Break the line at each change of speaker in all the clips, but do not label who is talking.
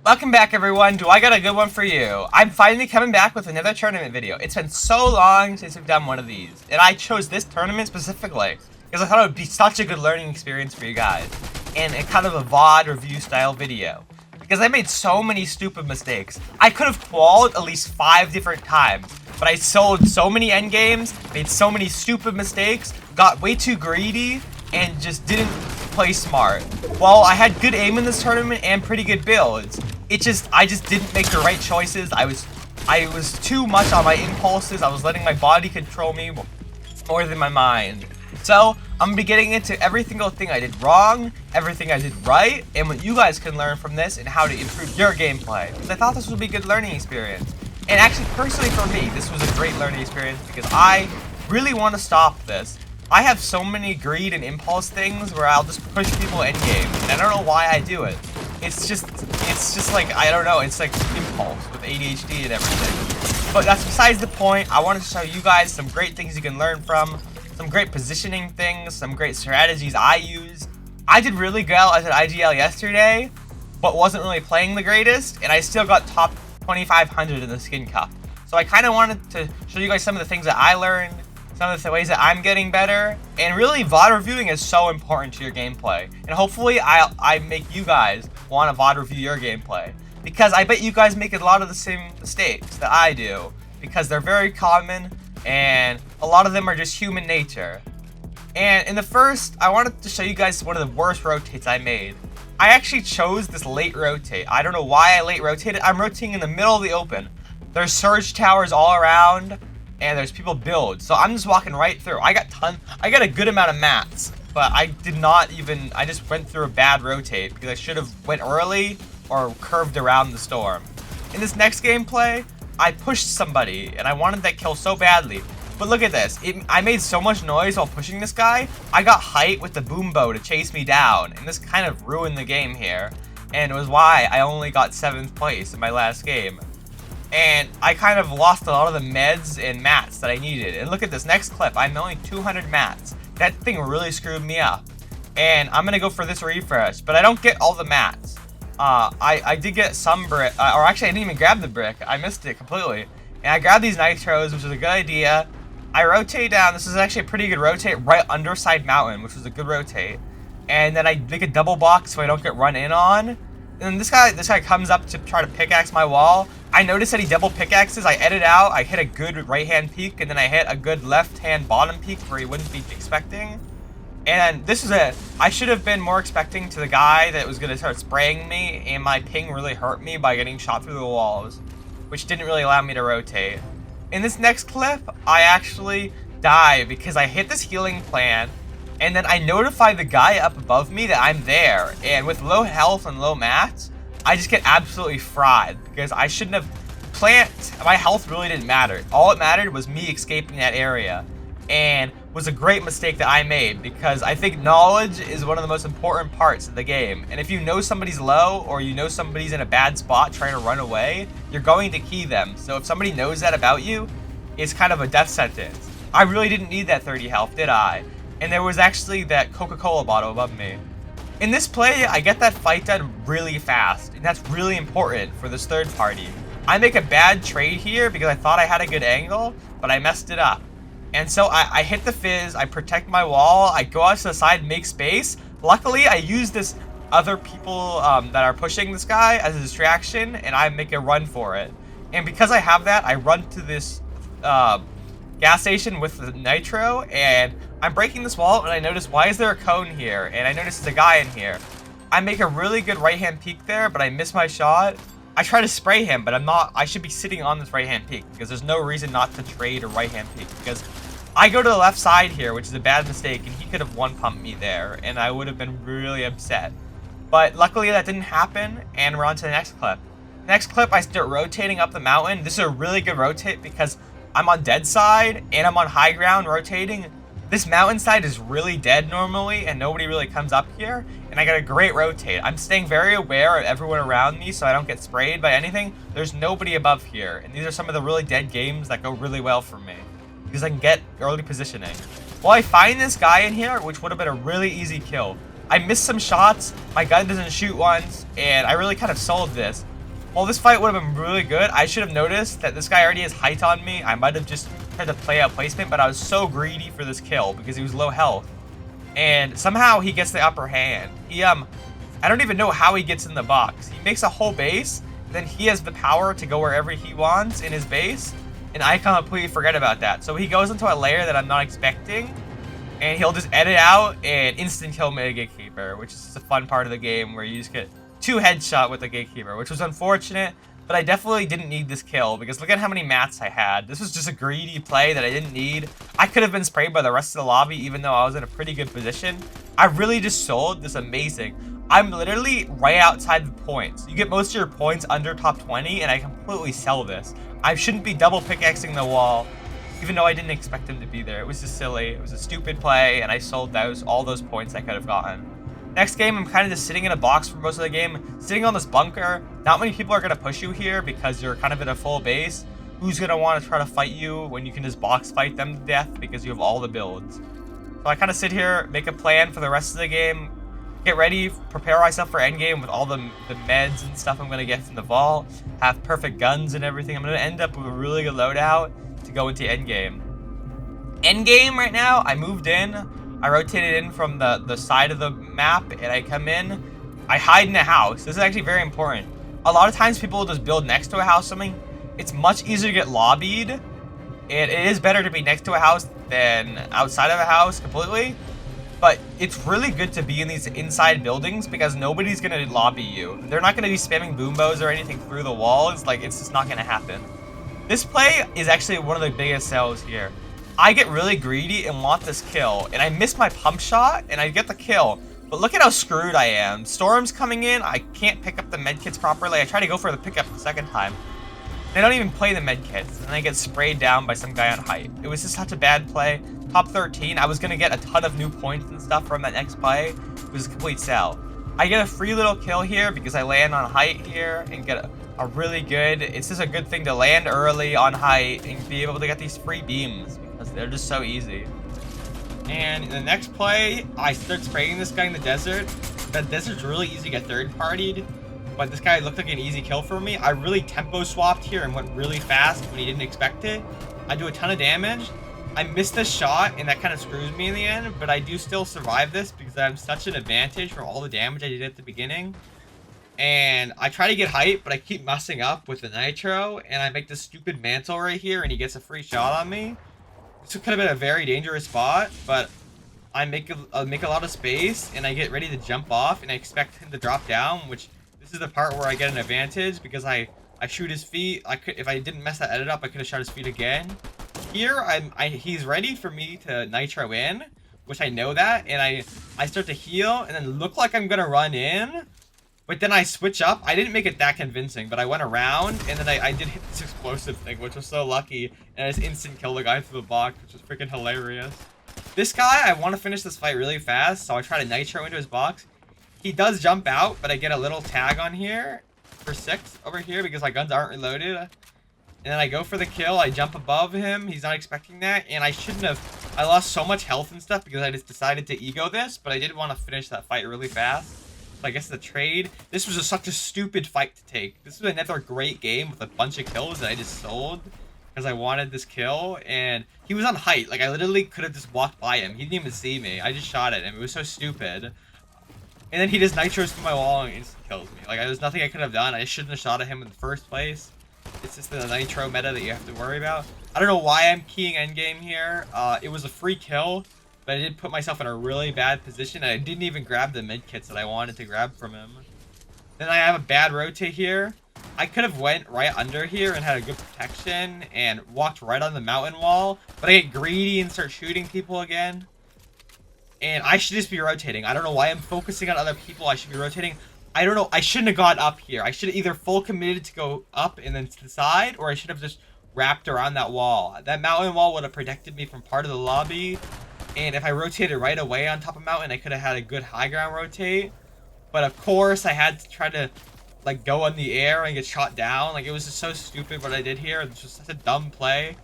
Welcome back, everyone. Do I got a good one for you? I'm finally coming back with another tournament video. It's been so long since we've done one of these, and I chose this tournament specifically because I thought it would be such a good learning experience for you guys, and a kind of a VOD review style video. Because I made so many stupid mistakes. I could have qualified at least 5 different times, but I sold so many endgames, made so many stupid mistakes, got way too greedy, and just didn't play smart. While I had good aim in this tournament and pretty good builds, I just didn't make the right choices. I was too much on my impulses. I was letting my body control me more than my mind. So I'm gonna be getting into every single thing I did wrong, everything I did right, and what you guys can learn from this and how to improve your gameplay. Because I thought this would be a good learning experience. And actually, personally for me, this was a great learning experience because I really want to stop this. I have so many greed and impulse things where I'll just push people in game, and I don't know why I do it. It's just like, I don't know, it's like impulse with ADHD and everything. But that's besides the point. I wanted to show you guys some great things you can learn from, some great positioning things, some great strategies I use. I did really well as an IGL yesterday, but wasn't really playing the greatest, and I still got top 2,500 in the skin cup. So I kind of wanted to show you guys some of the things that I learned, some of the ways that I'm getting better, and really VOD reviewing is so important to your gameplay. And hopefully I make you guys want to VOD review your gameplay, because I bet you guys make a lot of the same mistakes that I do, because they're very common and a lot of them are just human nature. And in the first, I wanted to show you guys one of the worst rotates I made. I actually chose this late rotate. I don't know why I late rotated. I'm rotating in the middle of the open. There's surge towers all around, and there's people build, so I'm just walking right through. I got a good amount of mats, but I just went through a bad rotate because I should have went early or curved around the storm. In this next gameplay, I pushed somebody and I wanted that kill so badly, but look at this. I made so much noise while pushing this guy. I got height with the boom bow to chase me down, and this kind of ruined the game here, and it was why I only got 7th place in my last game. And I kind of lost a lot of the meds and mats that I needed. And look at this next clip. I'm only 200 mats. That thing really screwed me up. And I'm going to go for this refresh. But I don't get all the mats. I did get some brick. Or actually, I didn't even grab the brick. I missed it completely. And I grabbed these nitros, which is a good idea. I rotate down. This is actually a pretty good rotate right underside mountain, which was a good rotate. And then I make a double box so I don't get run in on. And this guy comes up to try to pickaxe my wall. I noticed that he double pickaxes. I edit out. I hit a good right-hand peek, and then I hit a good left-hand bottom peek where he wouldn't be expecting. And this is it. I should have been more expecting to the guy that was going to start spraying me, and my ping really hurt me by getting shot through the walls, which didn't really allow me to rotate. In this next clip, I actually die because I hit this healing plant, and then I notify the guy up above me that I'm there, and with low health and low mats, I just get absolutely fried because I shouldn't have my health really didn't matter. All it mattered was me escaping that area, and was a great mistake that I made because I think knowledge is one of the most important parts of the game. And if you know somebody's low or you know somebody's in a bad spot trying to run away, you're going to key them. So if somebody knows that about you, it's kind of a death sentence. I really didn't need that 30 health, did I? And there was actually that Coca-Cola bottle above me. In this play, I get that fight done really fast, and that's really important for this third party. I make a bad trade here because I thought I had a good angle, but I messed it up. And so I hit the fizz, I protect my wall, I go out to the side, make space. Luckily, I use this other people that are pushing this guy as a distraction, and I make a run for it. And because I have that, I run to this gas station with the nitro, and I'm breaking this wall, and I notice, why is there a cone here? And I notice there's a guy in here. I make a really good right-hand peek there, but I miss my shot. I try to spray him, but I should be sitting on this right-hand peek, because there's no reason not to trade a right-hand peek, because I go to the left side here, which is a bad mistake, and he could have one-pumped me there, and I would have been really upset. But luckily that didn't happen, and we're on to the next clip. Next clip, I start rotating up the mountain. This is a really good rotate because I'm on dead side, and I'm on high ground rotating. This mountainside is really dead normally, and nobody really comes up here, and I got a great rotate. I'm staying very aware of everyone around me so I don't get sprayed by anything. There's nobody above here, and these are some of the really dead games that go really well for me, because I can get early positioning. Well, I find this guy in here, which would have been a really easy kill. I missed some shots, my gun doesn't shoot once, and I really kind of sold this. While this fight would have been really good, I should have noticed that this guy already has height on me. I might have just tried to play out placement, but I was so greedy for this kill because he was low health. And somehow he gets the upper hand. I don't even know how he gets in the box. He makes a whole base, then he has the power to go wherever he wants in his base, and I completely forget about that. So he goes into a layer that I'm not expecting, and he'll just edit out and instant kill me a gatekeeper, which is just a fun part of the game where you just get 2 headshot with the gatekeeper, which was unfortunate, but I definitely didn't need this kill because look at how many mats I had. This was just a greedy play that I didn't need. I could have been sprayed by the rest of the lobby even though I was in a pretty good position. I really just sold this amazing. I'm literally right outside the points. You get most of your points under top 20 and I completely sell this. I shouldn't be double pickaxing the wall even though I didn't expect him to be there. It was just silly. It was a stupid play and I sold all those points I could have gotten. Next game, I'm kind of just sitting in a box for most of the game, sitting on this bunker. Not many people are going to push you here because you're kind of in a full base. Who's going to want to try to fight you when you can just box fight them to death because you have all the builds? So I kind of sit here, make a plan for the rest of the game, get ready, prepare myself for Endgame with all the meds and stuff I'm going to get from the vault, have perfect guns and everything. I'm going to end up with a really good loadout to go into Endgame. Endgame right now, I moved in. I rotated in from the side of the map and I come in. I hide in a house. This is actually very important. A lot of times people will just build next to a house or something. It's much easier to get lobbied. And it is better to be next to a house than outside of a house completely. But it's really good to be in these inside buildings because nobody's going to lobby you. They're not going to be spamming boom bows or anything through the walls. Like, it's just not going to happen. This play is actually one of the biggest sells here. I get really greedy and want this kill, and I miss my pump shot, and I get the kill. But look at how screwed I am. Storm's coming in, I can't pick up the medkits properly. I try to go for the pickup the second time. I don't even play the medkits, and I get sprayed down by some guy on height. It was just such a bad play. Top 13, I was going to get a ton of new points and stuff from that next play. It was a complete sell. I get a free little kill here because I land on height here and get a really good... It's just a good thing to land early on height and be able to get these free beams. They're just so easy. And in the next play, I start spraying this guy in the desert. The desert's really easy to get third-partied, but this guy looked like an easy kill for me. I really tempo swapped here and went really fast when he didn't expect it. I do a ton of damage. I missed this shot, and that kind of screws me in the end, but I do still survive this because I have such an advantage from all the damage I did at the beginning. And I try to get height, but I keep messing up with the nitro, and I make this stupid mantle right here, and he gets a free shot on me. This could have been a very dangerous spot, but I make a lot of space, and I get ready to jump off, and I expect him to drop down, which this is the part where I get an advantage because I shoot his feet. If I didn't mess that edit up, I could have shot his feet again. Here, he's ready for me to nitro in, which I know that, and I start to heal, and then look like I'm gonna run in. But then I switch up. I didn't make it that convincing, but I went around, and then I did hit this explosive thing, which was so lucky. And I just instant killed the guy through the box, which was freaking hilarious. This guy, I want to finish this fight really fast, so I try to nitro into his box. He does jump out, but I get a little tag on here for 6 over here because my guns aren't reloaded. And then I go for the kill. I jump above him. He's not expecting that, and I shouldn't have. I lost so much health and stuff because I just decided to ego this, but I did want to finish that fight really fast. I guess the trade. This was such a stupid fight to take. This was another great game with a bunch of kills that I just sold because I wanted this kill, and he was on height. Like, I literally could have just walked by him. He didn't even see me. I just shot at him. It was so stupid. And then he just nitros through my wall and instant kills me. Like, there's nothing I could have done. I shouldn't have shot at him in the first place. It's just the nitro meta that you have to worry about. I don't know why I'm keying endgame here. It was a free kill. But I did put myself in a really bad position. I didn't even grab the medkits that I wanted to grab from him. Then I have a bad rotate here. I could have went right under here and had a good protection and walked right on the mountain wall. But I get greedy and start shooting people again. And I should just be rotating. I don't know why I'm focusing on other people. I should be rotating. I don't know. I shouldn't have got up here. I should have either full committed to go up and then to the side, or I should have just wrapped around that wall. That mountain wall would have protected me from part of the lobby. And if I rotated right away on top of mountain, I could have had a good high ground rotate. But of course, I had to try to like go in the air and get shot down. Like, it was just so stupid what I did here. It's just such a dumb play.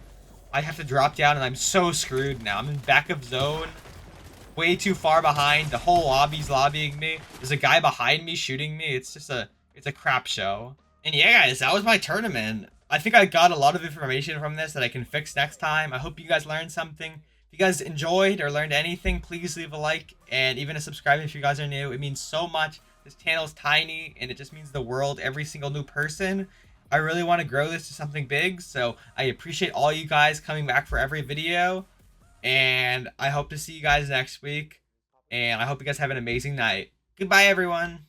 I have to drop down, and I'm so screwed now. I'm in back of zone, way too far behind. The whole lobby's lobbying me. There's a guy behind me shooting me. It's just it's a crap show. And yeah, guys, that was my tournament. I think I got a lot of information from this that I can fix next time. I hope you guys learned something. If you guys enjoyed or learned anything, please leave a like and even a subscribe if you guys are new. It means so much. This channel is tiny and it just means the world, every single new person. I really want to grow this to something big, so I appreciate all you guys coming back for every video. And I hope to see you guys next week. And I hope you guys have an amazing night. Goodbye, everyone.